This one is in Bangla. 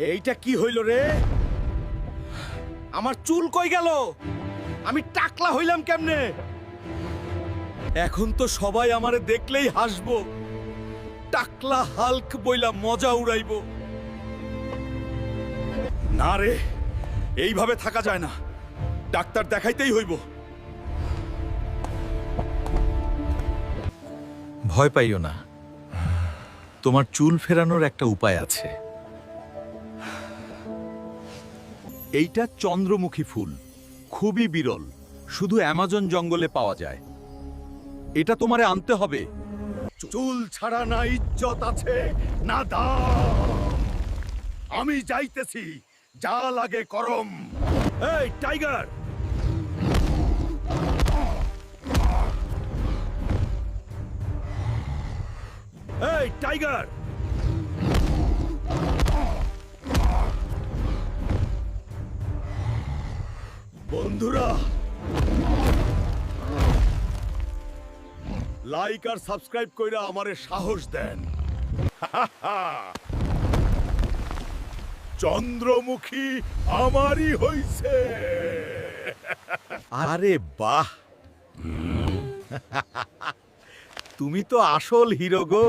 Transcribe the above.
এইটা কি হইল রে? আমার চুল কই গেল? আমি টাকলা হইলাম কেমনে? এখন তো সবাই আমারে দেখলেই হাসবো। টাকলা হাল্ক বইলা মজা উড়াইবো। না রে, এইভাবে থাকা যায় না। ডাক্তার দেখাইতেই হইব। ভয় পাইও না, তোমার চুল ফেরানোর একটা উপায় আছে। এইটা চন্দ্রমুখী ফুল, খুবই বিরল, শুধু অ্যামাজন জঙ্গলে পাওয়া যায়। এটা তোমারে আনতে হবে। চুল ছাড়া না ইজ্জত আছে না দাম। আমি যাইতেছি, যা লাগে করম। এই টাইগার, এই টাইগার, বন্ধুরা লাইক আর সাবস্ক্রাইব কইরা আমারে সাহস দেন। চন্দ্রমুখী আমারই হইছে। আরে বাহ, তুমি তো আসল হিরো গো।